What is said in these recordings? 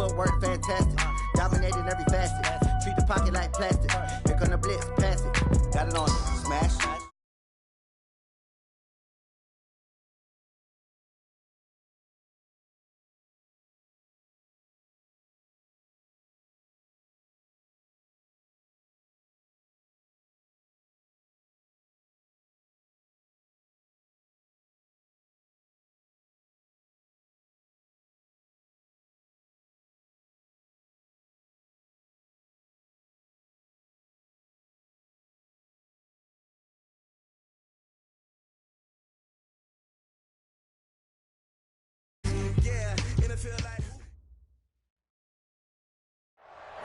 footwork fantastic. Dominating every facet. Treat the pocket like plastic. Pick on the blitz, pass it. Got it on, smash.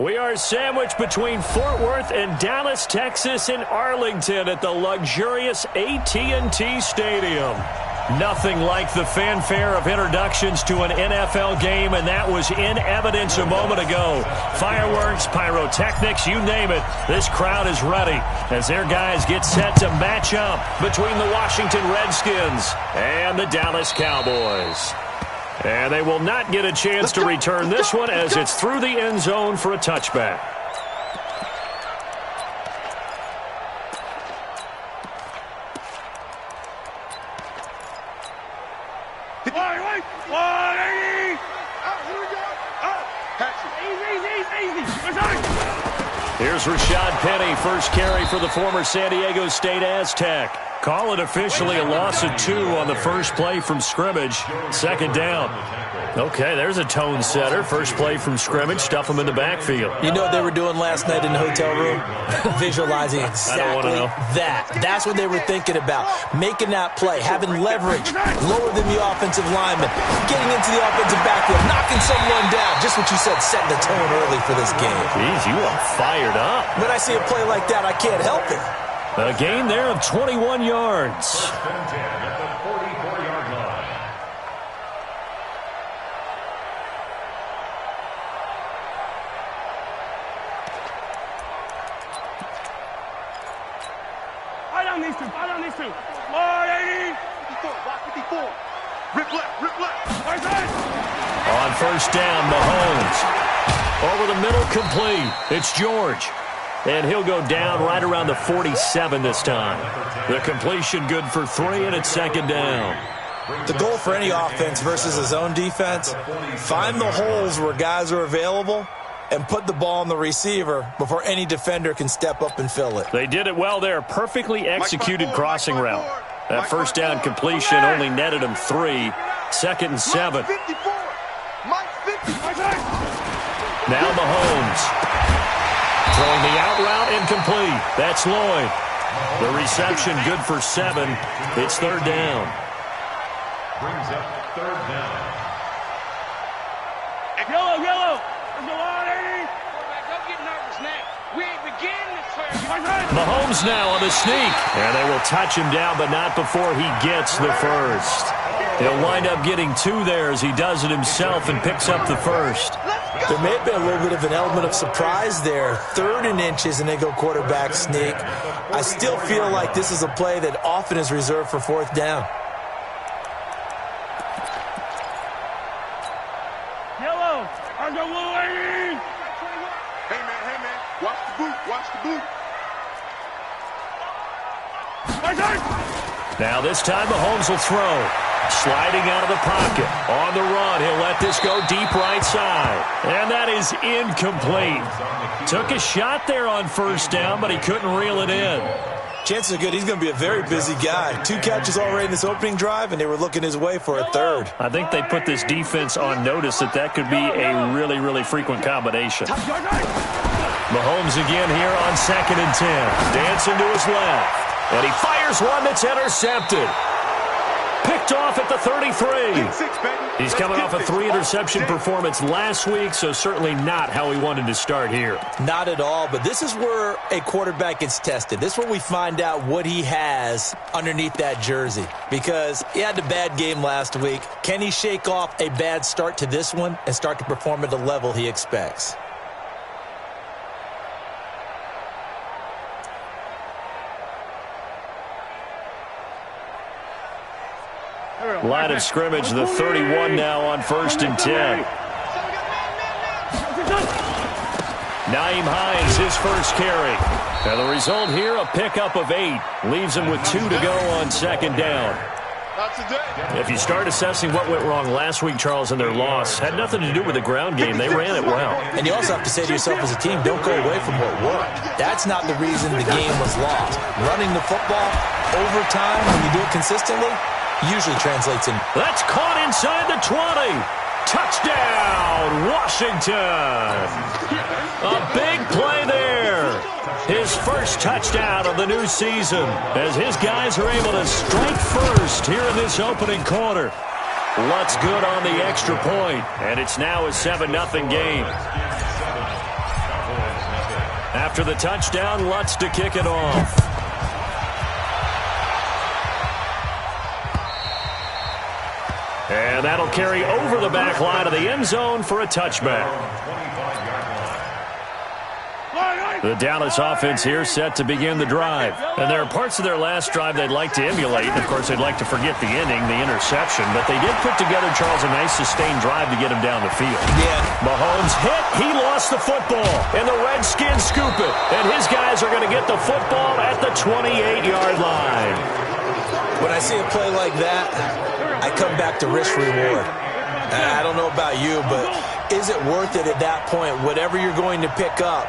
We are sandwiched between Fort Worth and Dallas, Texas in Arlington at the luxurious AT&T Stadium. Nothing like the fanfare of introductions to an NFL game, and that was in evidence a moment ago. Fireworks, pyrotechnics, you name it. This crowd is ready as their guys get set to match up between the Washington Redskins and the Dallas Cowboys. And they will not get a chance to return this one as it's through the end zone for a touchback. Here's Rashad Penny, first carry for the former San Diego State Aztec. Call it officially a loss of 2 on the first play from scrimmage. Second down. Okay, there's a tone setter. First play from scrimmage, stuff them in the backfield. You know what they were doing last night in the hotel room? Visualizing exactly that. That's what they were thinking about. Making that play, having leverage, lower than the offensive lineman, getting into the offensive backfield, knocking someone down. Just what you said, setting the tone early for this game. Jeez, you are fired up. When I see a play like that, I can't help it. A gain there of 21 yards. I don't need to. 180. 54. Rip left. On first down, Mahomes. Over the middle, complete. It's George. And he'll go down right around the 47 this time. The completion good for 3, and it's second down. The goal for any offense versus his own defense, find the holes where guys are available and put the ball on the receiver before any defender can step up and fill it. They did it well there. Perfectly executed crossing route. That first down completion only netted him 3. Second and 7. Now Mahomes. Throwing the out route incomplete. That's Lloyd. The reception good for 7. It's third down. Brings up third down. Yellow. Let's go on, 80. Don't get nervous now. We ain't beginning this play. Mahomes now on the sneak. And they will touch him down, but not before he gets the first. He'll wind up getting 2 there as he does it himself and picks up the first. There may have been a little bit of an element of surprise there. 3rd and inches, and they go quarterback sneak. I still feel like this is a play that often is reserved for 4th down. Yellow. I go 180. Hey, man. Watch the boot. Now this time Mahomes will throw. Sliding out of the pocket. On the run, he'll let this go deep right side. And that is incomplete. Took a shot there on first down, but he couldn't reel it in. Chances are good he's going to be a very busy guy. 2 catches already in this opening drive, and they were looking his way for a 3rd. I think they put this defense on notice that could be a really, really frequent combination. Mahomes again here on 2nd and 10. Dancing to his left. And he fires one that's intercepted. Picked off at the 33. He's coming off a 3-interception performance last week, so certainly not how he wanted to start here. Not at all, but this is where a quarterback gets tested. This is where we find out what he has underneath that jersey, because he had a bad game last week. Can he shake off a bad start to this one and start to perform at the level he expects? Line of scrimmage, the 31 now on 1st and 10. Nyheim Hines, his first carry. And the result here, a pickup of 8. Leaves him with 2 to go on second down. If you start assessing what went wrong last week, Charles, in their loss, had nothing to do with the ground game. They ran it well. And you also have to say to yourself as a team, don't go away from what worked. That's not the reason the game was lost. Running the football over time, when you do it consistently, usually translates in. That's caught inside the 20. Touchdown, Washington. A big play there. His first touchdown of the new season as his guys are able to strike first here in this opening quarter. Lutz good on the extra point, and it's now a 7-0 game. After the touchdown, Lutz to kick it off. And that'll carry over the back line of the end zone for a touchback. The Dallas offense here set to begin the drive. And there are parts of their last drive they'd like to emulate. And, of course, they'd like to forget the ending, the interception. But they did put together, Charles, a nice sustained drive to get him down the field. Yeah. Mahomes hit. He lost the football. And the Redskins scoop it. And his guys are going to get the football at the 28-yard line. When I see a play like that, I come back to risk-reward. I don't know about you, but is it worth it at that point, whatever you're going to pick up,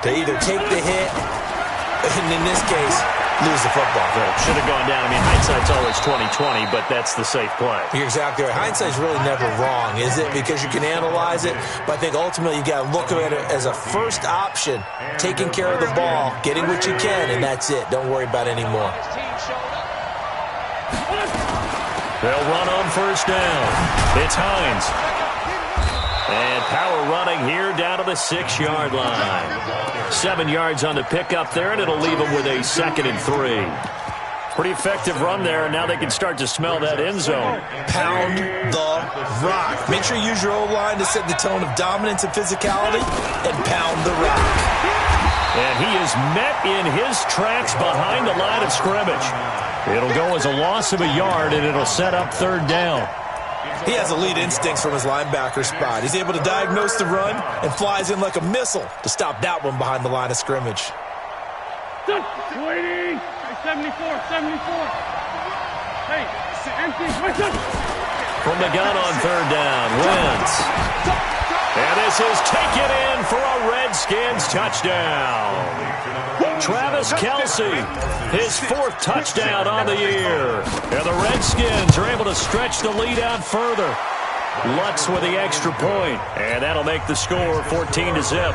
to either take the hit, and in this case, lose the football? Should have gone down. I mean, hindsight's always 20/20, but that's the safe play. You're exactly right. Hindsight's really never wrong, is it? Because you can analyze it, but I think ultimately you got to look at it as a first option, taking care of the ball, getting what you can, and that's it. Don't worry about it anymore. They'll run on first down. It's Hines. And power running here down to the 6-yard line. 7 yards on the pickup there, and it'll leave them with a 2nd and 3. Pretty effective run there, and now they can start to smell that end zone. Pound the rock. Make sure you use your O-line to set the tone of dominance and physicality, and pound the rock. And he is met in his tracks behind the line of scrimmage. It'll go as a loss of a yard, and it'll set up 3rd down. He has elite instincts from his linebacker spot. He's able to diagnose the run and flies in like a missile to stop that one behind the line of scrimmage. Waiting. 74. Hey, empty. From the gun on 3rd down, Wentz. And this is taken in for a Redskins touchdown. Travis Kelce, his 4th touchdown on the year. And the Redskins are able to stretch the lead out further. Lutz with the extra point, and that'll make the score 14-0.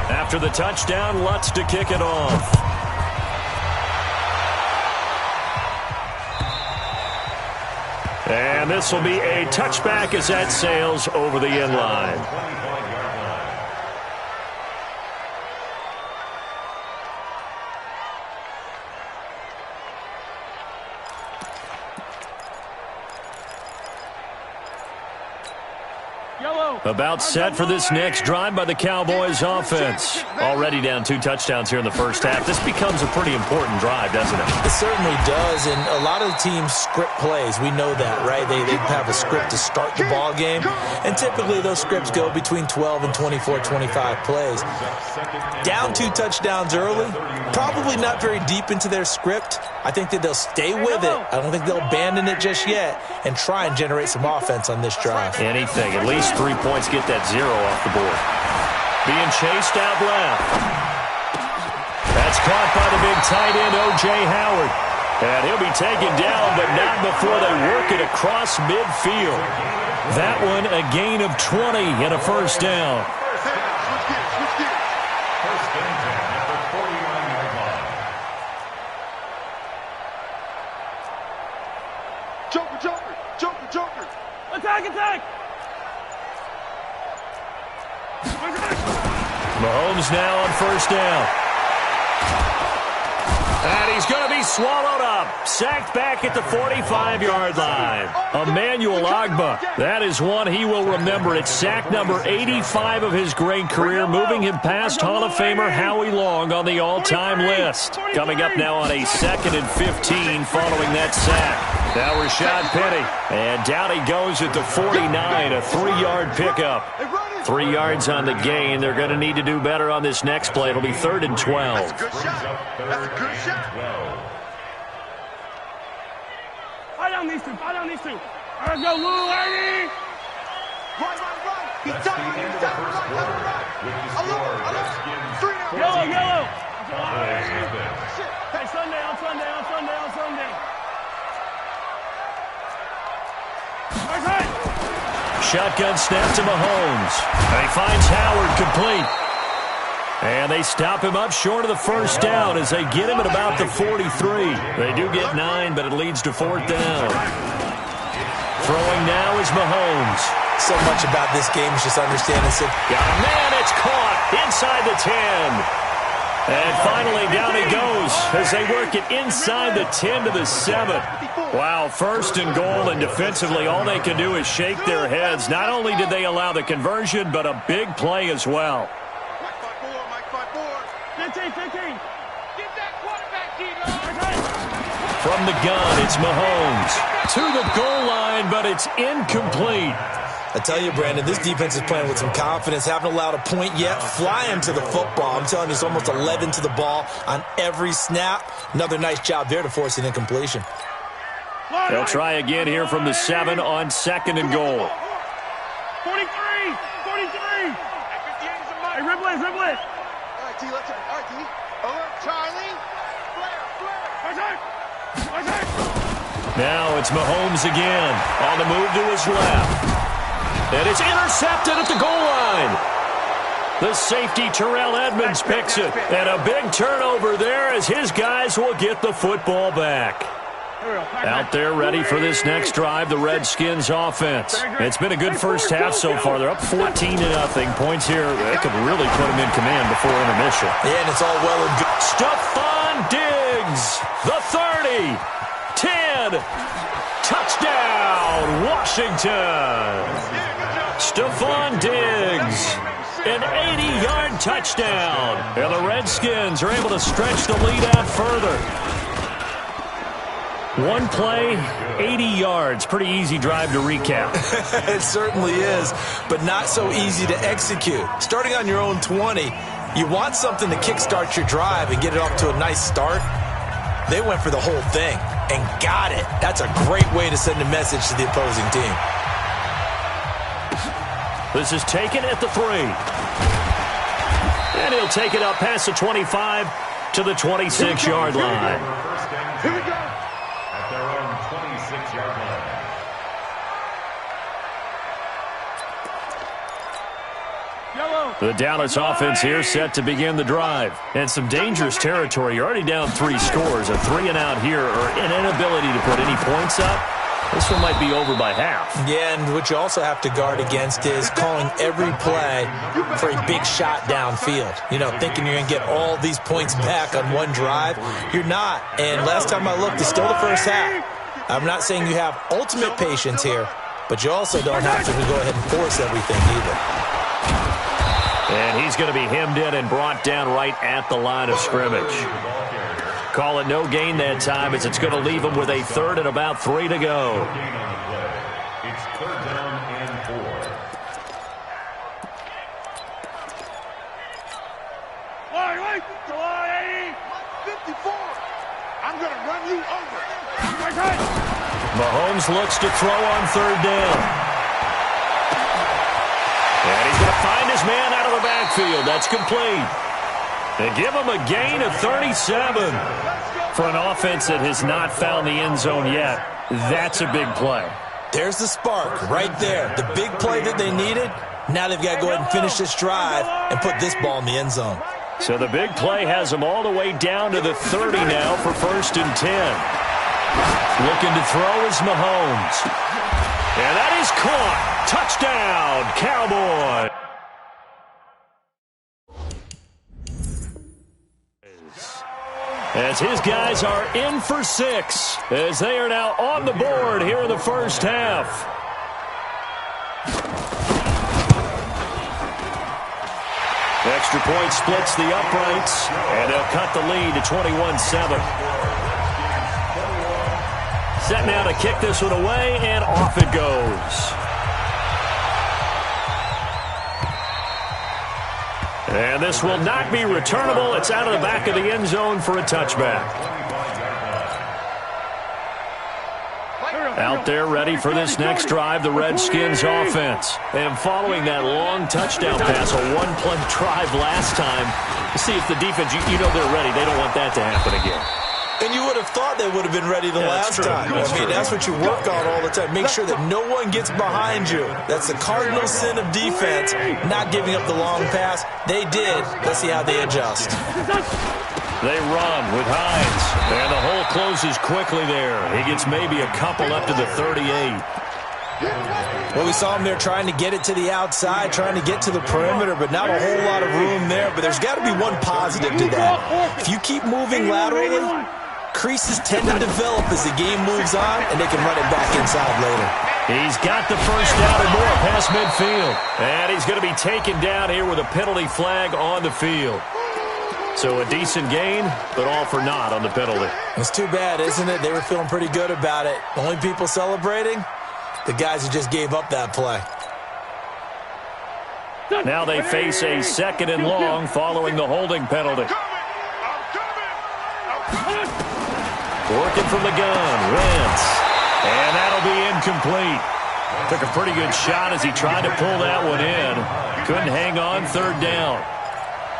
After the touchdown, Lutz to kick it off. And this will be a touchback as that sails over the end line. About set for this next drive by the Cowboys offense. Already down 2 touchdowns here in the first half. This becomes a pretty important drive, doesn't it? It certainly does, and a lot of the teams script plays. We know that, right? They have a script to start the ball game, and typically those scripts go between 12 and 24, 25 plays. Down 2 touchdowns early, probably not very deep into their script. I think that they'll stay with it. I don't think they'll abandon it just yet and try and generate some offense on this drive. Anything, at least 3 points, get that 0 off the board. Being chased out left. That's caught by the big tight end, O.J. Howard. And he'll be taken down, but not before they work it across midfield. That one a gain of 20 and a first down. Joker. Attack. Mahomes now on first down. And he's going to be swallowed up. Sacked back at the 45-yard line. Emmanuel Ogbah. That is one he will remember. It's sack number 85 of his great career, moving him past Hall of Famer Howie Long on the all-time list. Coming up now on a 2nd and 15 following that sack. Now Rashad Penny. And down he goes at the 49, a 3-yard pickup. 3 yards on the gain. They're going to need to do better on this next play. It'll be 3rd and 12. That's a good shot. That's a good shot. Fire down these two. Fire down these two. Let's go, Lou, lady. Run. He's done. Yellow. Hey, Sunday. Shotgun snap to Mahomes. And he finds Howard complete. And they stop him up short of the first down as they get him at about the 43. They do get 9, but it leads to 4th down. Throwing now is Mahomes. So much about this game is just understanding. Got a man, it's caught inside the 10. And finally, down he goes as they work it inside the 10 to the 7. Wow, 1st and goal, and defensively, all they can do is shake their heads. Not only did they allow the conversion, but a big play as well. Mike 5-4. 15. Get that quarterback, Dino. From the gun, it's Mahomes. To the goal line, but it's incomplete. I tell you, Brandon, this defense is playing with some confidence. Haven't allowed a point yet. Flying to the football. I'm telling you, it's almost 11 to the ball on every snap. Another nice job there to force an incompletion. They'll try again here from the 7 on 2nd and goal. 43. Hey, Ripley. All right, D, let's go. All right, D. Alert, Charlie. Flare. Now it's Mahomes again. On the move to his left. And it's intercepted at the goal line. The safety, Terrell Edmonds, picks it. And a big turnover there as his guys will get the football back. Out there ready for this next drive, the Redskins offense. It's been a good first half so far. They're up 14-0. Points here that could really put them in command before intermission. Yeah, and it's all well and good. Stephon Diggs, the 30, 10, touchdown, Washington. Stephon Diggs, an 80-yard touchdown. And the Redskins are able to stretch the lead out further. One play, 80 yards. Pretty easy drive to recap. It certainly is, but not so easy to execute. Starting on your own 20, you want something to kickstart your drive and get it off to a nice start. They went for the whole thing and got it. That's a great way to send a message to the opposing team. This is taken at the 3. And he'll take it up past the 25 to the 26-yard line. Here we go. At their own 26-yard line. The Dallas offense here set to begin the drive. And some dangerous territory. You're already down 3 scores. A 3 and out here, or an inability to put any points up. This one might be over by half. Yeah, and what you also have to guard against is calling every play for a big shot downfield. You know, thinking you're going to get all these points back on one drive. You're not. And last time I looked, it's still the first half. I'm not saying you have ultimate patience here, but you also don't have to go ahead and force everything either. And he's going to be hemmed in and brought down right at the line of scrimmage. Call it no gain that time as it's going to leave him with a 3rd and about 3 to go. It's 3rd down and 4. Wait. 54. I'm going to run you over. Mahomes looks to throw on 3rd down. And he's going to find his man out of the backfield. That's complete. They give him a gain of 37. For an offense that has not found the end zone yet, that's a big play. There's the spark right there. The big play that they needed. Now they've got to go ahead and finish this drive and put this ball in the end zone. So the big play has them all the way down to the 30 now for 1st and 10. Looking to throw is Mahomes. And that is caught. Touchdown, Cowboys. As his guys are in for 6, as they are now on the board here in the first half. Extra point splits the uprights, and they'll cut the lead to 21-7. Set now to kick this one away, and off it goes. And this will not be returnable. It's out of the back of the end zone for a touchback. Out there ready for this next drive, the Redskins offense. And following that long touchdown pass, a one-play drive last time, to see if the defense, you know they're ready. They don't want that to happen again. And you would have thought they would have been ready the last time. That's what you work on all the time. Make sure that no one gets behind you. That's the cardinal sin of defense, not giving up the long pass. They did. Let's see how they adjust. They run with Hines, and the hole closes quickly there. He gets maybe a couple up to the 38. Well, we saw him there trying to get it to the outside, trying to get to the perimeter, but not a whole lot of room there. But there's got to be one positive to that. If you keep moving laterally, creases tend to develop as the game moves on, and they can run it back inside later. He's got the first down and more past midfield. And he's going to be taken down here with a penalty flag on the field. So a decent gain, but all for naught on the penalty. It's too bad, isn't it? They were feeling pretty good about it. Only people celebrating, the guys who just gave up that play. Now they face a second and long following the holding penalty. Working from the gun, Wentz. And that'll be incomplete. Took a pretty good shot as he tried to pull that one in. Couldn't hang on, third down.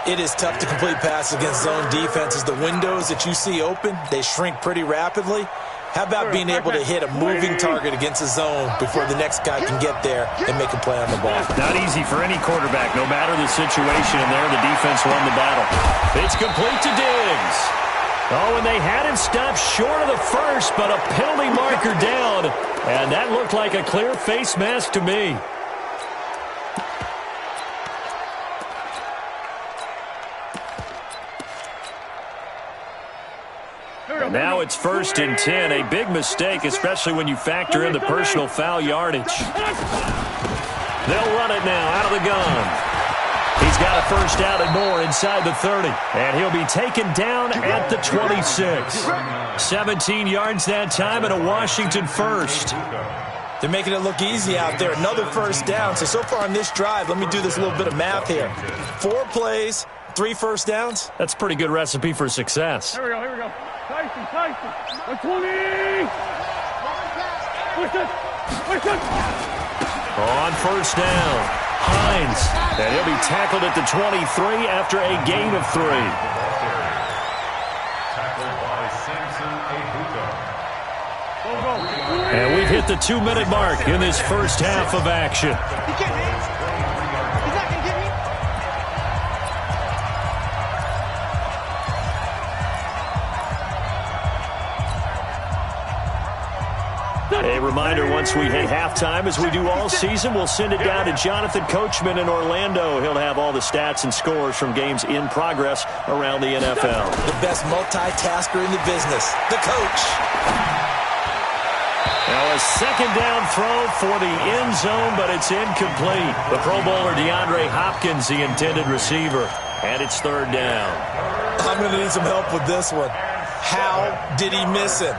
It is tough to complete passes against zone defenses. The windows that you see open, they shrink pretty rapidly. How about being able to hit a moving target against a zone before the next guy can get there and make a play on the ball? Not easy for any quarterback, no matter the situation, and there the defense won the battle. It's complete to Diggs. Oh, and they had him stopped short of the first, but a penalty marker down, and that looked like a clear face mask to me. And now it's 1st and 10, a big mistake, especially when you factor in the personal foul yardage. They'll run it now out of the gun. He's got a first down and more inside the 30, and he'll be taken down at the 26. 17 yards that time and a Washington first. They're making it look easy out there. Another first down. So far on this drive, let me do this little bit of math here. 4 plays, 3 first downs. That's a pretty good recipe for success. Here we go, here we go. Tyson, 20! On first down, Hines, and he'll be tackled at the 23 after a gain of 3. Tackled by Samson Abuka. And we've hit the 2-minute mark in this first half of action. He can't hit. He's not going to get me. A reminder, once we hit halftime, as we do all season, we'll send it down to Jonathan Coachman in Orlando. He'll have all the stats and scores from games in progress around the NFL. The best multitasker in the business, the coach. Now a second down throw for the end zone, but it's incomplete. The Pro Bowler DeAndre Hopkins, the intended receiver, and it's 3rd down. I'm going to need some help with this one. How did he miss him?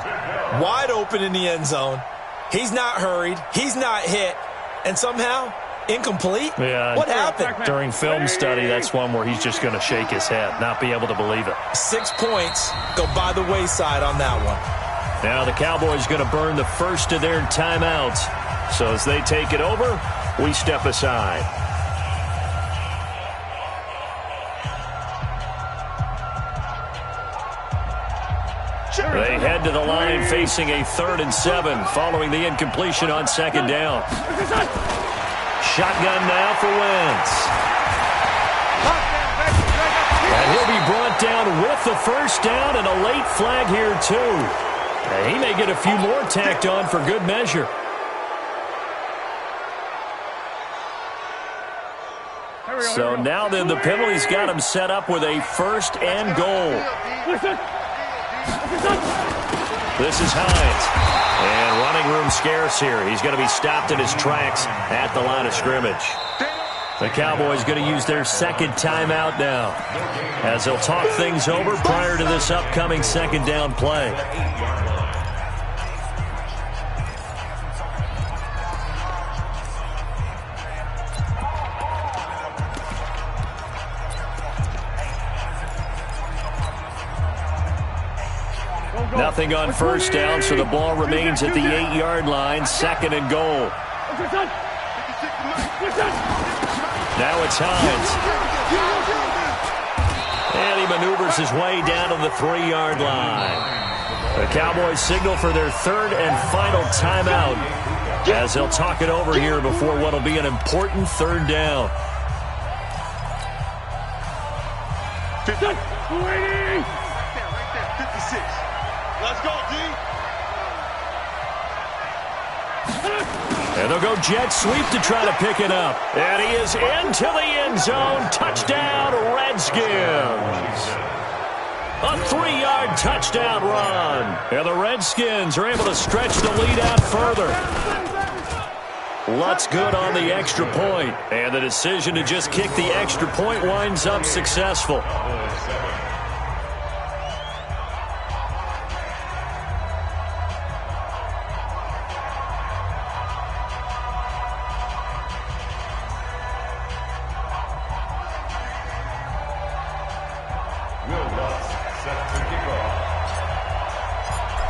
Wide open in the end zone. He's not hurried. He's not hit. And somehow, incomplete? Yeah. What happened? During film study, that's one where he's just going to shake his head, not be able to believe it. 6 points go by the wayside on that one. Now the Cowboys going to burn the first of their timeouts. So as they take it over, we step aside. They head to the line facing a 3rd and 7 following the incompletion on 2nd down. Shotgun now for Wentz. And he'll be brought down with the first down and a late flag here too. And he may get a few more tacked on for good measure. So now then the penalty's got him set up with a 1st and goal. This is Hines. And running room scarce here. He's going to be stopped in his tracks at the line of scrimmage. The Cowboys going to use their 2nd timeout now, as they'll talk things over prior to this upcoming 2nd down play. Nothing on first down, so the ball remains at the 8-yard line, 2nd and goal. Now it's Hines. And he maneuvers his way down to the 3-yard line. The Cowboys signal for their 3rd and final timeout as they'll talk it over here before what will be an important 3rd down. Right there, 56. Let's go, D. And they'll go jet sweep to try to pick it up. And he is into the end zone. Touchdown, Redskins. A 3-yard touchdown run. And the Redskins are able to stretch the lead out further. Lutz good on the extra point. And the decision to just kick the extra point winds up successful.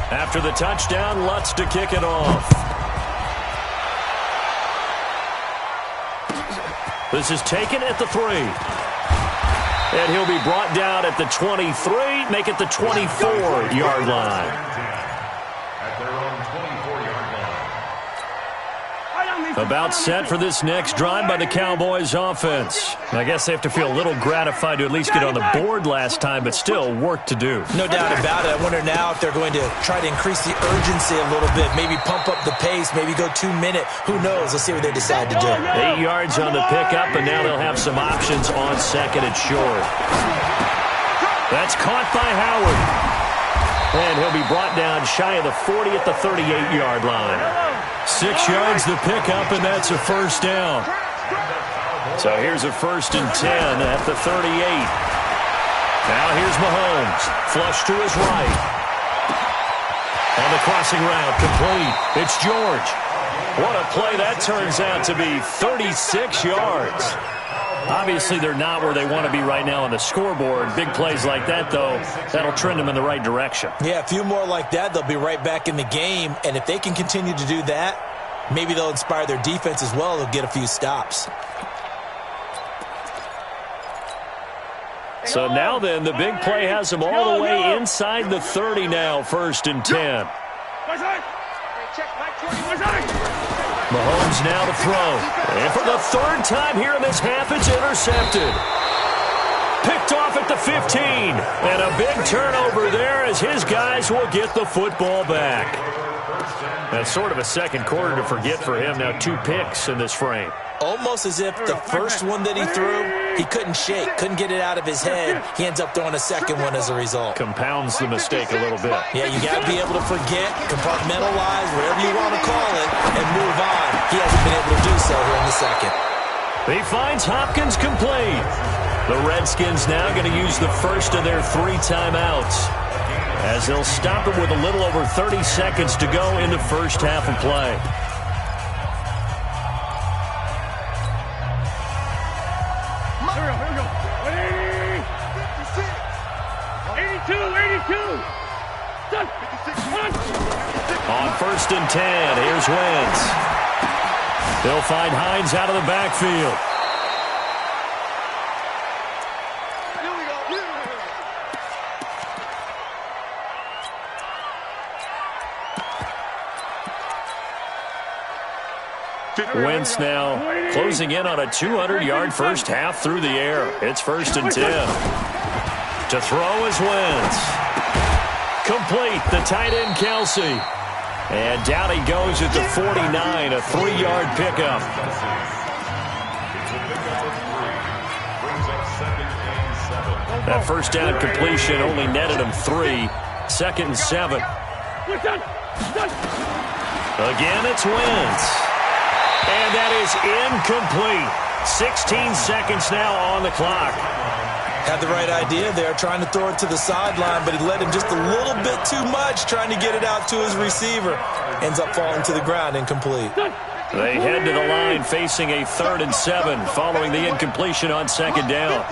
After the touchdown, Lutz to kick it off. This is taken at the 3. And he'll be brought down at the 23, make it the 24-yard line. At their own 24-yard line. About set for this next drive by the Cowboys offense. I guess they have to feel a little gratified to at least get on the board last time, but still work to do. No doubt about it. I wonder now if they're going to try to increase the urgency a little bit, maybe pump up the pace, maybe go 2-minute. Who knows? Let's see what they decide to do. 8 yards on the pickup, and now they'll have some options on 2nd and short. That's caught by Howard. And he'll be brought down shy of the 40 at the 38-yard line. 6 yards the pickup, and that's a first down. So here's a 1st and 10 at the 38. Now here's Mahomes. Flush to his right. On the crossing route, complete. It's George. What a play that turns out to be, 36 yards. Obviously, they're not where they want to be right now on the scoreboard. Big plays like that, though, that'll trend them in the right direction. Yeah, a few more like that, they'll be right back in the game. And if they can continue to do that, maybe they'll inspire their defense as well. They'll get a few stops. So now then, the big play has them all the way inside the 30 now, 1st and 10. Mahomes now to throw. And for the 3rd time here in this half, it's intercepted. Picked off at the 15. And a big turnover there as his guys will get the football back. That's sort of a second quarter to forget for him. Now 2 picks in this frame. Almost as if the first one that he threw, he couldn't shake, couldn't get it out of his head. He ends up throwing a second one as a result. Compounds the mistake a little bit. Yeah, you got to be able to forget, compartmentalize, whatever you want to call it, and move on. He hasn't been able to do so here in the second. He finds Hopkins complete. The Redskins now going to use the first of their 3 timeouts as they'll stop it with a little over 30 seconds to go in the first half of play. On 1st and 10, here's Wentz. They'll find Hines out of the backfield. Wentz now closing in on a 200-yard first half through the air. It's 1st and 10. To throw is Wentz. Complete, the tight end Kelsey. And down he goes at the 49, a 3-yard pickup. That first down completion only netted him 3. 2nd and 7. Again, it's Wentz. And that is incomplete. 16 seconds now on the clock. Had the right idea there, trying to throw it to the sideline, but he led him just a little bit too much, trying to get it out to his receiver. Ends up falling to the ground, incomplete. They head to the line facing a 3rd and 7 following the incompletion on 2nd down.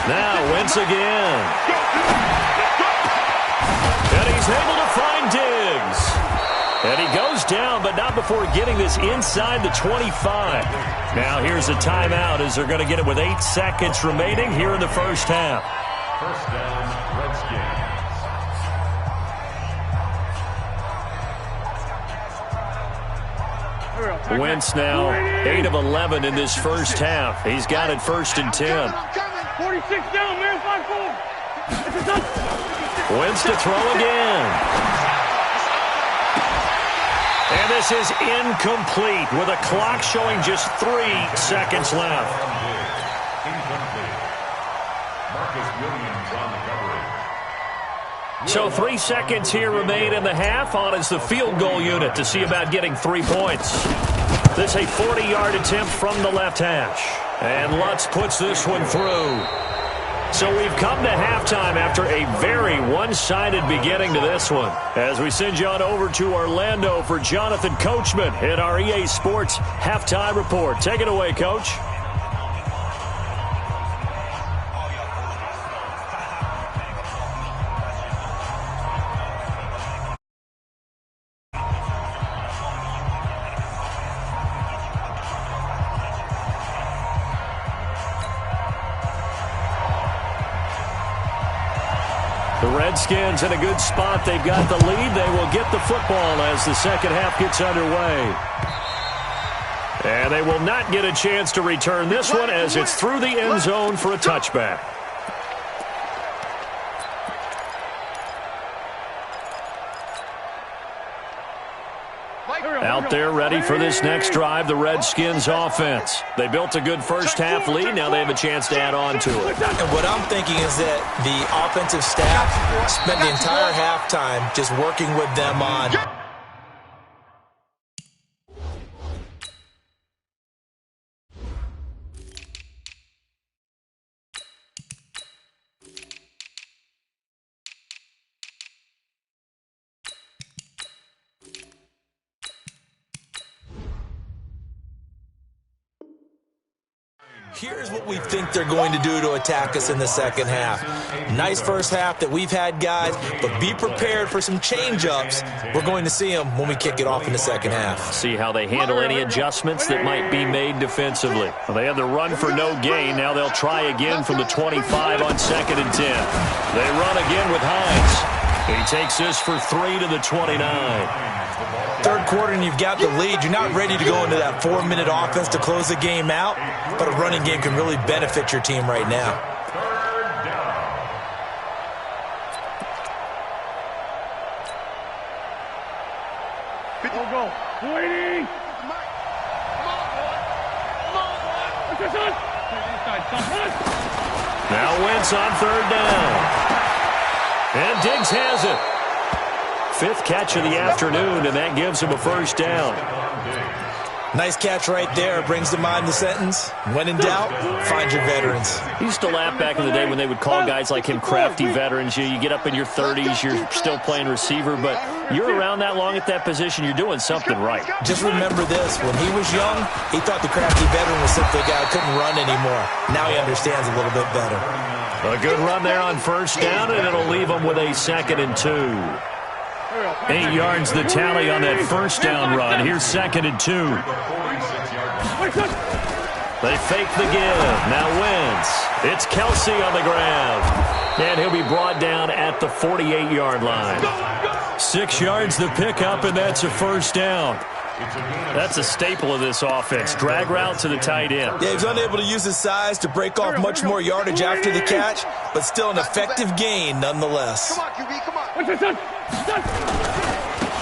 Now Wentz again. And he's able to find Diggs. And he goes down, but not before getting this inside the 25. Now here's a timeout as they're going to get it with 8 seconds remaining here in the first half. First down, Redskins. Wentz now 8 of 11 in this first half. He's got it 1st and 10. 46 down, man, 5-4. Wentz to throw again. And this is incomplete with a clock showing just 3 seconds left. Incomplete. Marcus Williams on the coverage. So 3 seconds here remain in the half. On is the field goal unit to see about getting 3 points. This a 40-yard attempt from the left hash. And Lutz puts this one through. So we've come to halftime after a very one-sided beginning to this one. As we send you on over to Orlando for Jonathan Coachman in our EA Sports Halftime Report. Take it away, Coach. The Redskins in a good spot. They've got the lead. They will get the football as the second half gets underway. And they will not get a chance to return this one as it's through the end zone for a touchback. Out there ready for this next drive, the Redskins offense. They built a good first half lead. Now they have a chance to add on to it. And what I'm thinking is that the offensive staff spent the entire halftime just working with them on Here's what we think they're going to do to attack us in the second half. Nice first half that we've had, guys, but be prepared for some change-ups. We're going to see them when we kick it off in the second half. See how they handle any adjustments that might be made defensively. Well, they had the run for no gain. Now they'll try again from the 25 on 2nd and 10. They run again with Hines. He takes this for 3 to the 29. Third quarter and you've got the lead. You're not ready to go into that 4-minute offense to close the game out, but a running game can really benefit your team right now. Third down. Go. 280. Come on, boy. What's this on? Now Wentz on 3rd down. And Diggs has it. 5th catch of the afternoon, and that gives him a first down. Nice catch right there. Brings to mind the sentence, when in doubt, find your veterans. He used to laugh back in the day when they would call guys like him crafty veterans. You get up in your 30s, you're still playing receiver, but you're around that long at that position, you're doing something right. Just remember this. When he was young, he thought the crafty veteran was simply a guy who couldn't run anymore. Now he understands a little bit better. A good run there on first down, and it'll leave him with a 2nd and 2. 8 yards the tally on that first down run. Here's 2nd and 2. They fake the give. Now Wentz. It's Kelsey on the grab. And he'll be brought down at the 48-yard line. 6 yards the pickup, and that's a first down. That's a staple of this offense. Drag route to the tight end. Yeah, he's unable to use his size to break off much more yardage after the catch, but still an effective gain nonetheless. Come on, QB, come on.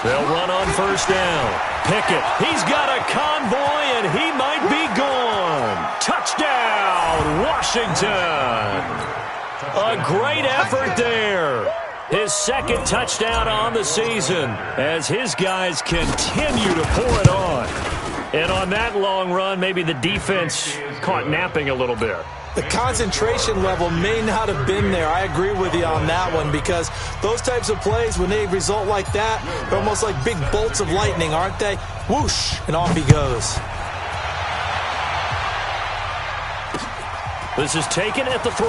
They'll run on first down. Pickett, he's got a convoy, and he might be gone. Touchdown, Washington. A great effort there. His 2nd touchdown on the season as his guys continue to pour it on. And on that long run, maybe the defense caught napping a little bit. The concentration level may not have been there. I agree with you on that one because those types of plays, when they result like that, they're almost like big bolts of lightning, aren't they? Whoosh, and off he goes. This is taken at the 3.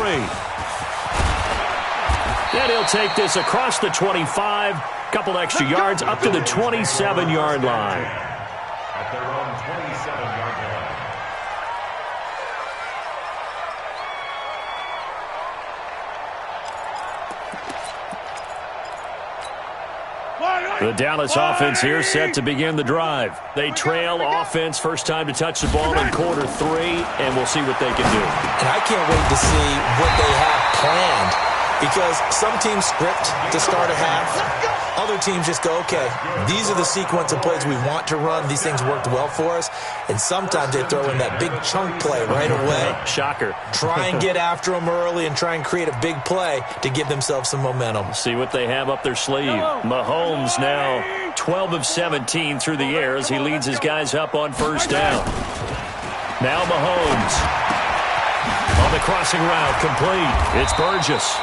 And he'll take this across the 25. Couple extra yards up to the 27-yard line. At their own 27-yard line. The Dallas offense here set to begin the drive. They trail offense, first time to touch the ball in quarter 3, and we'll see what they can do. And I can't wait to see what they have planned, because some teams script to start a half. Other teams just go, okay, these are the sequence of plays we want to run. These things worked well for us. And sometimes they throw in that big chunk play right away. Shocker. Try and get after them early and try and create a big play to give themselves some momentum. See what they have up their sleeve. Mahomes now 12 of 17 through the air as he leads his guys up on first down. Now Mahomes on the crossing route, complete. It's Burgess.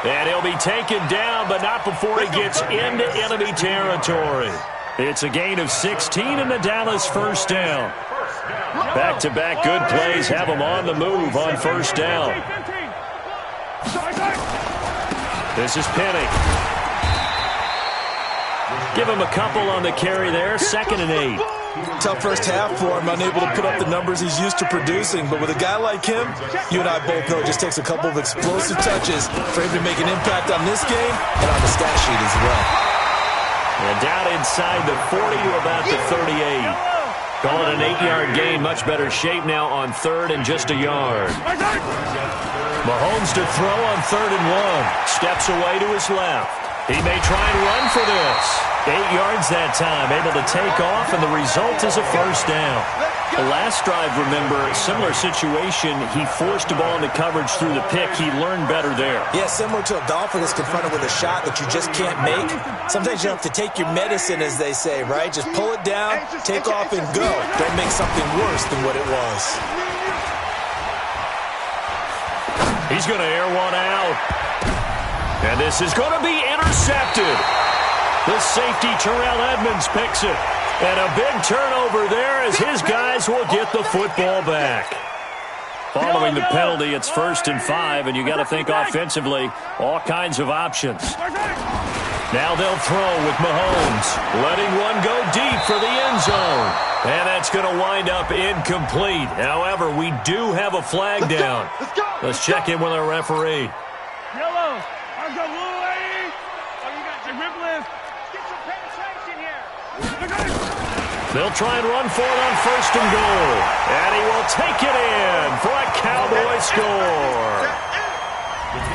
And he'll be taken down, but not before he gets into enemy territory. It's a gain of 16 and the Dallas first down. Back-to-back good plays have him on the move on first down. This is Penny. Give him a couple on the carry there, 2nd and 8. Tough first half for him, unable to put up the numbers he's used to producing. But with a guy like him, you and I both know it just takes a couple of explosive touches for him to make an impact on this game and on the stat sheet as well. And down inside the 40 to about the 38. Call it an 8-yard gain, much better shape now on 3rd and just a yard. Mahomes to throw on 3rd and 1. Steps away to his left. He may try and run for this. 8 yards that time, able to take off, and the result is a first down. The last drive, remember, similar situation. He forced the ball into coverage through the pick. He learned better there. Yeah, similar to a golfer that's confronted with a shot that you just can't make. Sometimes you have to take your medicine, as they say, right? Just pull it down, take off, and go. Don't make something worse than what it was. He's going to air one out. And this is going to be intercepted. The safety, Terrell Edmonds, picks it. And a big turnover there as his guys will get the football back. Following the penalty, it's 1st and 5, and you got to think offensively, all kinds of options. Now they'll throw with Mahomes, letting one go deep for the end zone. And that's going to wind up incomplete. However, we do have a flag down. Let's check in with our referee. Yellow. Let's go, blue lady. Oh, you got your grip lift. Get some penetration here. They'll try and run for it on 1st and goal. And he will take it in for a Cowboy score.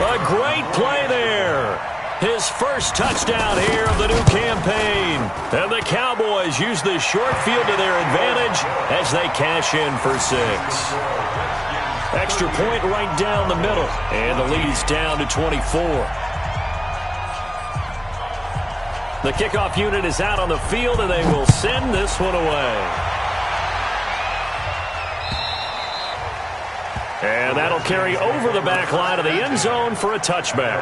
A great play there. His first touchdown here of the new campaign. And the Cowboys use the short field to their advantage as they cash in for 6. Extra point right down the middle. And the lead's down to 24. The kickoff unit is out on the field, and they will send this one away. And that'll carry over the back line of the end zone for a touchback.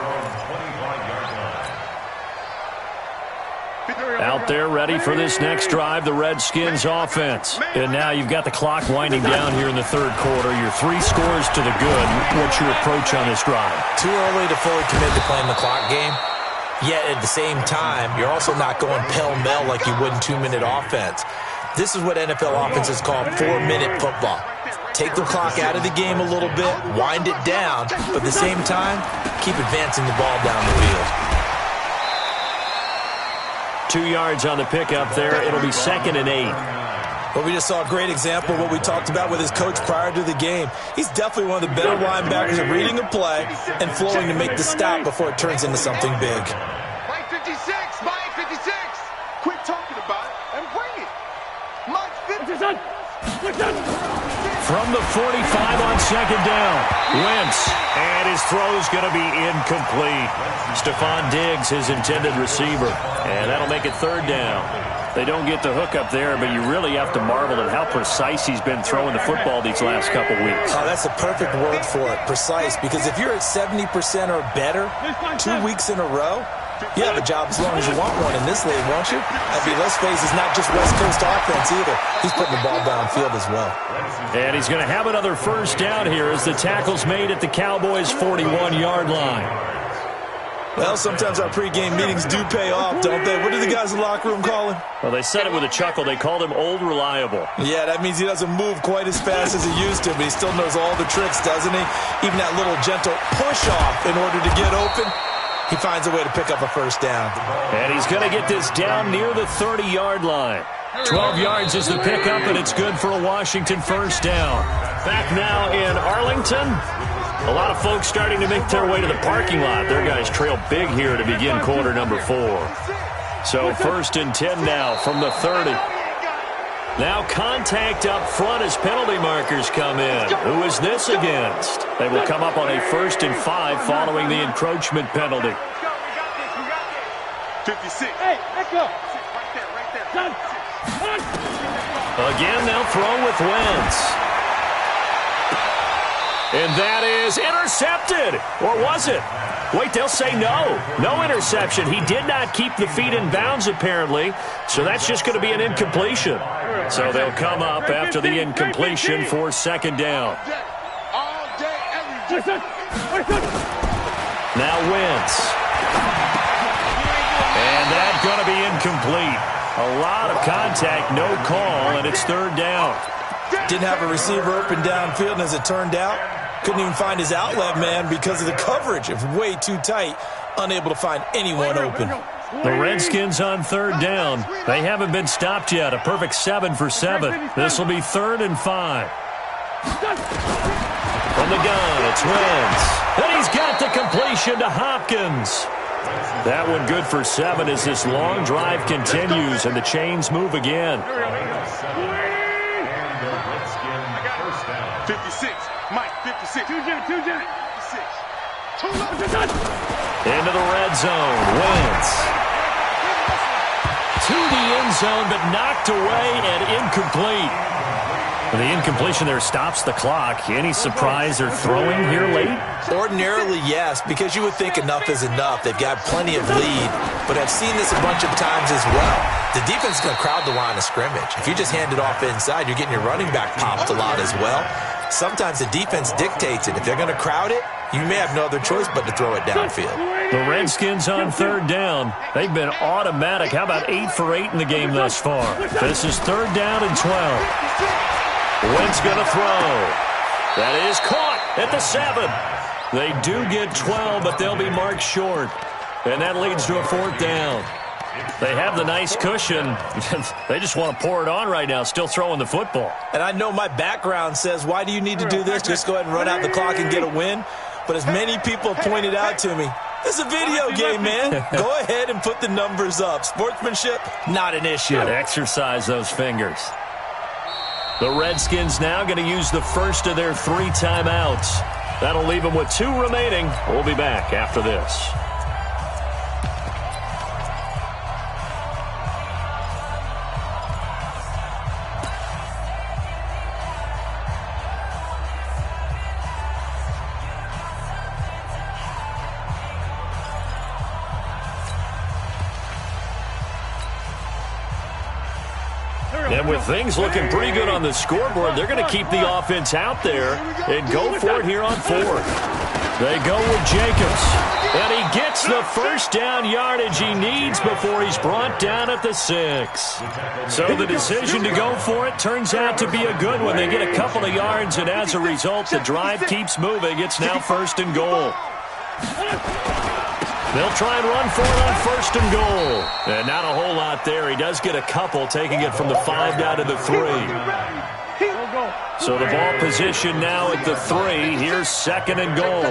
Out there ready for this next drive, the Redskins offense. And now you've got the clock winding down here in the 3rd quarter. You're 3 scores to the good. What's your approach on this drive? Too early to fully commit to playing the clock game. Yet at the same time, you're also not going pell-mell like you would in 2-minute offense. This is what NFL offenses call 4-minute football. Take the clock out of the game a little bit, wind it down, but at the same time, keep advancing the ball down the field. 2 yards on the pickup there. It'll be 2nd and 8. But we just saw a great example of what we talked about with his coach prior to the game. He's definitely one of the better linebackers at reading a play and flowing to make the stop before it turns into something big. Mike 56, Mike 56. Quit talking about it and bring it. Mike 56. From the 45 on 2nd down, Wentz, and his throw's going to be incomplete. Stephon Diggs, his intended receiver, and that'll make it 3rd down. They don't get the hook up there, but you really have to marvel at how precise he's been throwing the football these last couple weeks. Oh, that's a perfect word for it, precise, because if you're at 70% or better 2 weeks in a row, You have a job as long as you want one in this league, won't you? I mean, let's face it, it's not just West Coast offense either. He's putting the ball downfield as well. And he's going to have another first down here as the tackle's made at the Cowboys' 41-yard line. Well, sometimes our pregame meetings do pay off, don't they? What do the guys in the locker room call him? Well, they said it with a chuckle. They called him Old Reliable. Yeah, that means he doesn't move quite as fast as he used to, but he still knows all the tricks, doesn't he? Even that little gentle push-off in order to get open. He finds a way to pick up a first down. And he's going to get this down near the 30-yard line. 12 yards is the pickup, and it's good for a Washington first down. Back now in Arlington. A lot of folks starting to make their way to the parking lot. Their guys trail big here to begin quarter number 4. So 1st and 10 now from the 30. Now contact up front as penalty markers come in. Who is this against? They will come up on a 1st and 5 following the encroachment penalty. 56. Hey, let's go. Right there. Again, they'll throw with Wentz. And that is intercepted. Or was it? Wait, they'll say no. No interception. He did not keep the feet in bounds, apparently. So that's just going to be an incompletion. So they'll come up after the incompletion for 2nd down. All day, every day. Now Wentz. And that's going to be incomplete. A lot of contact, no call, and it's 3rd down. Didn't have a receiver open downfield, and as it turned out, couldn't even find his outlet man because of the coverage. It was way too tight, unable to find anyone open. The Redskins on 3rd down. They haven't been stopped yet. A perfect 7 for 7. This will be 3rd and 5. From the gun, it's Wentz. And he's got the completion to Hopkins. That one good for 7 as this long drive continues and the chains move again. 56. Mike, 56. 2 Jet. 56. Into the red zone. Wentz. To the end zone, but knocked away and incomplete. The incompletion there stops the clock. Any surprise they're throwing here late? Ordinarily, yes, because you would think enough is enough. They've got plenty of lead, but I've seen this a bunch of times as well. The defense is going to crowd the line of scrimmage. If you just hand it off inside, you're getting your running back popped a lot as well. Sometimes the defense dictates it. If they're going to crowd it, you may have no other choice but to throw it downfield. The Redskins on 3rd down. They've been automatic. How about 8 for 8 in the game thus far? This is 3rd down and 12. Wentz going to throw. That is caught at the 7. They do get 12, but they'll be marked short. And that leads to a 4th down. They have the nice cushion. They just want to pour it on right now, still throwing the football. And I know my background says, why do you need to do this? Just go ahead and run out the clock and get a win. But as many people have pointed out to me, this is a video game, man. Go ahead and put the numbers up. Sportsmanship, not an issue. Exercise those fingers. The Redskins now going to use the first of their 3 timeouts. That'll leave them with 2 remaining. We'll be back after this. And with things looking pretty good on the scoreboard, they're going to keep the offense out there and go for it here on 4th. They go with Jacobs. And he gets the first down yardage he needs before he's brought down at the 6. So the decision to go for it turns out to be a good one. They get a couple of yards, and as a result, the drive keeps moving. It's now 1st and goal. They'll try and run for it on 1st and goal. And not a whole lot there. He does get a couple, taking it from the 5 down to the 3. So the ball position now at the 3. Here's 2nd and goal.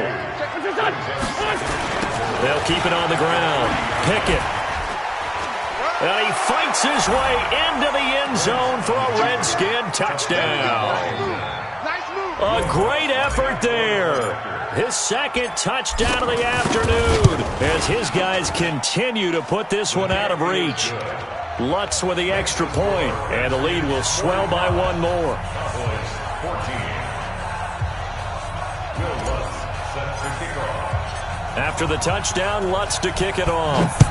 They'll keep it on the ground. Pickett. And he fights his way into the end zone for a Redskin touchdown. A great effort there. His 2nd touchdown of the afternoon as his guys continue to put this one out of reach. Lutz with the extra point, and the lead will swell by 1 more. After the touchdown, Lutz to kick it off.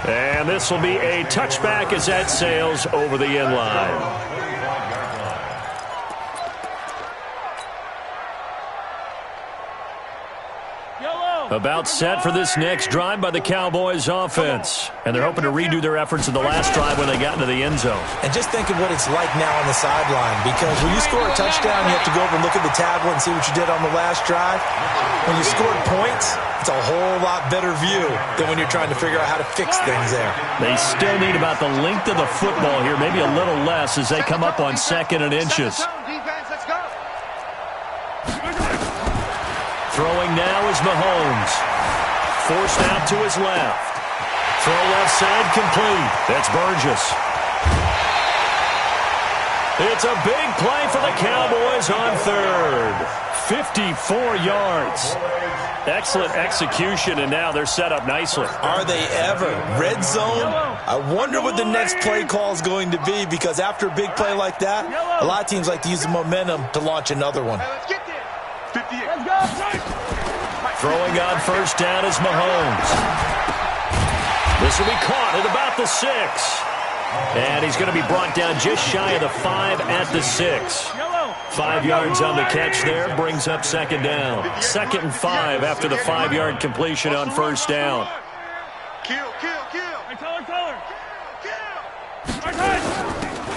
And this will be a touchback as that sails over the end line. About set for this next drive by the Cowboys offense. And they're hoping to redo their efforts in the last drive when they got into the end zone. And just think of what it's like now on the sideline, because when you score a touchdown, you have to go over and look at the tablet and see what you did on the last drive. When you scored points, it's a whole lot better view than when you're trying to figure out how to fix things there. They still need about the length of the football here, maybe a little less as they come up on 2nd and inches. Throwing now is Mahomes. Forced out to his left. Throw left side complete. That's Burgess. It's a big play for the Cowboys on 3rd. 54 yards. Excellent execution, and now they're set up nicely. Are they ever? Red zone? I wonder what the next play call is going to be, because after a big play like that, a lot of teams like to use the momentum to launch another one. Throwing on first down is Mahomes. This will be caught at about the 6. And he's going to be brought down just shy of the 5 at the 6. 5 yards on the catch there, brings up 2nd down. 2nd and 5 after the 5-yard completion on first down.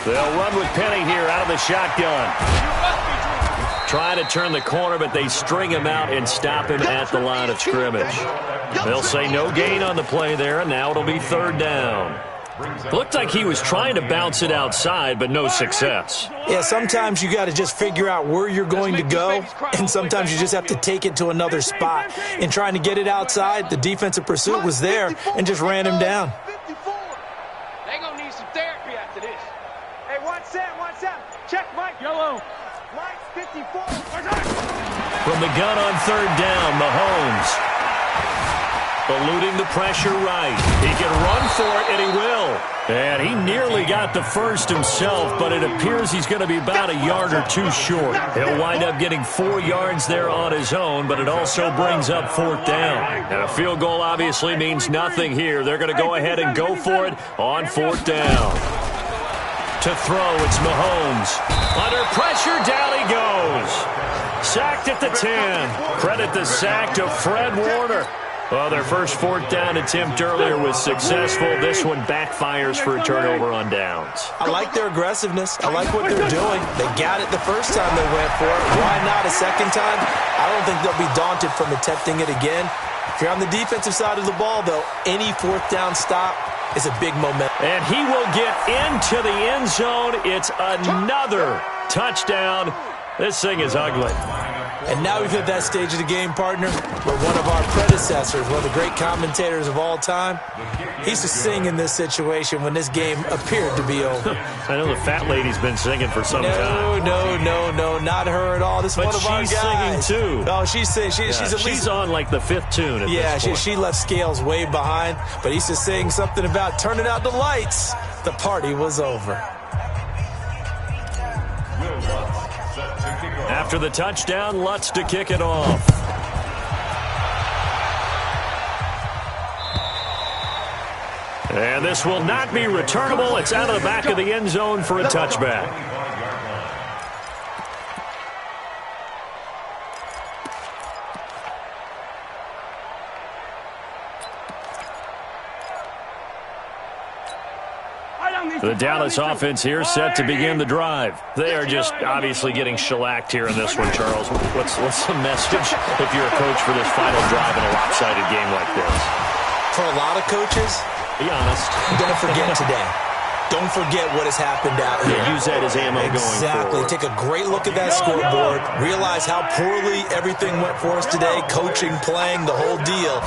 They'll run with Penny here out of the shotgun. Trying to turn the corner, but they string him out and stop him at the line of scrimmage. They'll say no gain on the play there, and now it'll be 3rd down. Looked like he was trying to bounce it outside, but no success. Yeah, sometimes you got to just figure out where you're going to go, and sometimes you just have to take it to another spot. In trying to get it outside, the defensive pursuit was there and just ran him down. They're going to need some therapy after this. Hey, watch out. Check Mike. Yellow. Mike, 54. From the gun on 3rd down, Mahomes. Eluding the pressure right. He can run for it, and he will. And he nearly got the first himself, but it appears he's going to be about a yard or 2 short. He'll wind up getting 4 yards there on his own, but it also brings up 4th down. And a field goal obviously means nothing here. They're going to go ahead and go for it on 4th down. To throw, it's Mahomes. Under pressure, down he goes. Sacked at the 10. Credit the sack to Fred Warner. Well, their first 4th down attempt earlier was successful. This one backfires for a turnover on downs. I like their aggressiveness. I like what they're doing. They got it the first time they went for it. Why not a second time? I don't think they'll be daunted from attempting it again. If you're on the defensive side of the ball, though, any 4th down stop is a big momentum. And he will get into the end zone. It's another touchdown. This thing is ugly. And now we've hit that stage of the game, partner, where one of our predecessors, one of the great commentators of all time, he used to sing in this situation when this game appeared to be over. I know the fat lady's been singing for some time. No, not her at all. This is one of our guys. But she's singing, too. Oh, she's singing. She's on like the 5th tune at this point. She left Scales way behind, but he used to sing something about turning out the lights. The party was over. After the touchdown, Lutz to kick it off. And this will not be returnable. It's out of the back of the end zone for a touchback. The Dallas offense here set to begin the drive. They are just obviously getting shellacked here in this one, Charles. What's the message if you're a coach for this final drive in a lopsided game like this? For a lot of coaches, be honest, don't forget today. Don't forget what has happened out here. Use that as ammo going forward. Exactly. Take a great look at that scoreboard. Realize how poorly everything went for us today. Coaching, playing, the whole deal.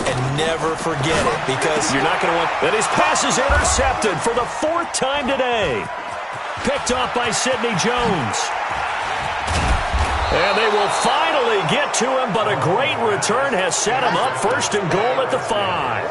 And never forget it, because you're not going to want that. His pass is intercepted for the 4th time today. Picked off by Sidney Jones. And they will finally get to him, but a great return has set him up 1st and goal at the 5.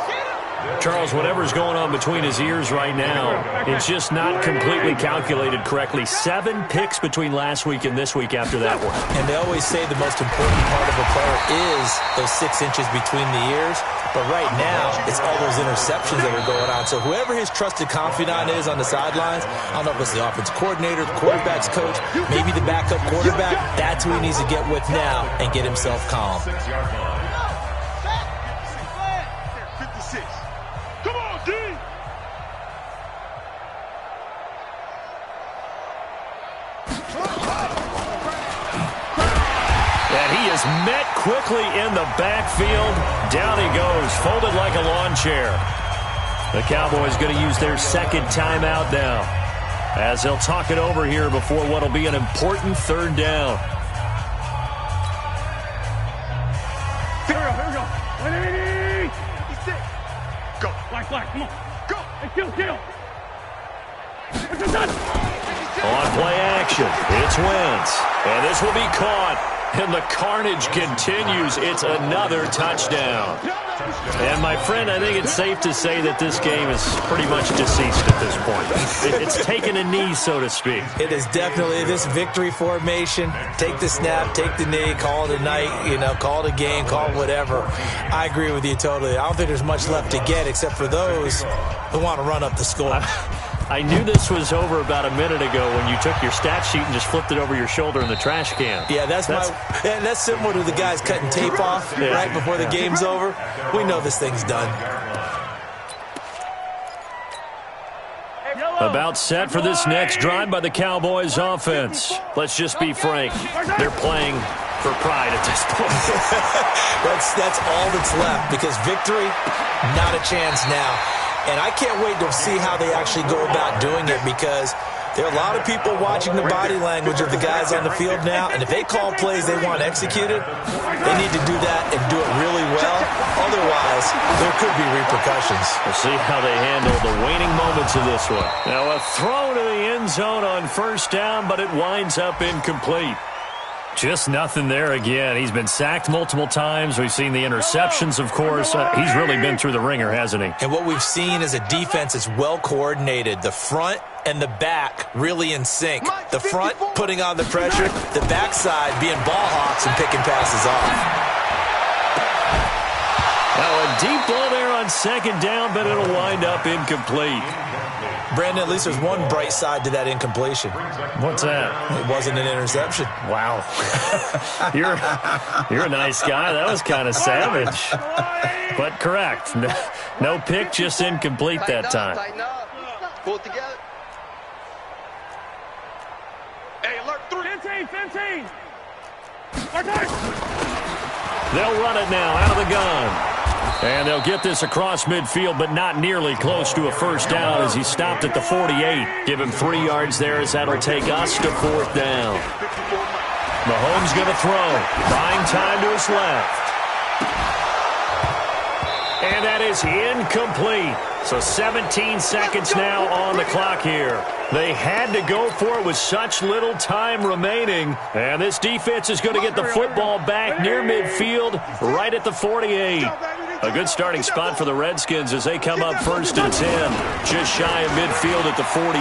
Charles, whatever's going on between his ears right now, it's just not completely calculated correctly. 7 picks between last week and this week after that one. And they always say the most important part of a player is those 6 inches between the ears. But right now, it's all those interceptions that are going on. So whoever his trusted confidant is on the sidelines, I don't know if it's the offense coordinator, the quarterback's coach, maybe the backup quarterback, that's who he needs to get with now and get himself calm. 56. Come on, D! And he is met quickly in the backfield. Down he goes, folded like a lawn chair. The Cowboys going to use their second timeout now, as they'll talk it over here before what will be an important third down. Here we go. 180. 56. Go. Black, come on. Go. Hey, kill. What's it done? On play action, it's Wentz. And this will be caught. And the carnage continues. It's another touchdown. And, my friend, I think it's safe to say that this game is pretty much deceased at this point. It's taken a knee, so to speak. It is definitely this victory formation. Take the snap, take the knee, call it a night, call it a game, call it whatever. I agree with you totally. I don't think there's much left to get except for those who want to run up the score. I knew this was over about a minute ago when you took your stat sheet and just flipped it over your shoulder in the trash can. Yeah, that's similar to the guys cutting tape off right before the game's over. We know this thing's done. About set for this next drive by the Cowboys offense. Let's just be frank. They're playing for pride at this point. That's all that's left, because victory, not a chance now. And I can't wait to see how they actually go about doing it, because there are a lot of people watching the body language of the guys on the field now, and if they call plays they want executed, they need to do that and do it really well. Otherwise, there could be repercussions. We'll see how they handle the waning moments of this one. Now a throw to the end zone on first down, but it winds up incomplete. Just nothing there again. He's been sacked multiple times. We've seen the interceptions, of course. He's really been through the ringer, hasn't he? And what we've seen is a defense that's well coordinated. The front and the back really in sync. The front putting on the pressure, the backside being ball hawks and picking passes off. Now a deep ball there on second down, but it'll wind up incomplete. Brandon, at least there's one bright side to that incompletion. What's that? It wasn't an interception. Wow. You're a nice guy. That was kind of savage. But correct. No pick, just incomplete that time. Pull it together. Hey, alert 15. They'll run it now out of the gun. And they'll get this across midfield, but not nearly close to a first down as he stopped at the 48. Give him 3 yards there, as that'll take us to fourth down. Mahomes going to throw. Buying time to his left. And that is incomplete. So 17 seconds now on the clock here. They had to go for it with such little time remaining. And this defense is going to get the football back near midfield, right at the 48. A good starting spot for the Redskins as they come up 1st and 10. Just shy of midfield at the 48.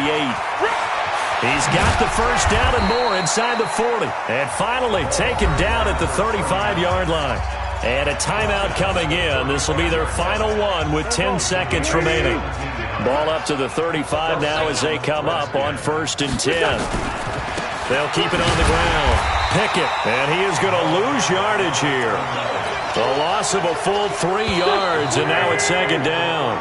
He's got the first down and more inside the 40. And finally taken down at the 35-yard line. And a timeout coming in. This will be their final one with 10 seconds remaining. Ball up to the 35 now as they come up on 1st and 10. They'll keep it on the ground. Pickett, and he is going to lose yardage here. A loss of a full 3 yards, and now it's second down.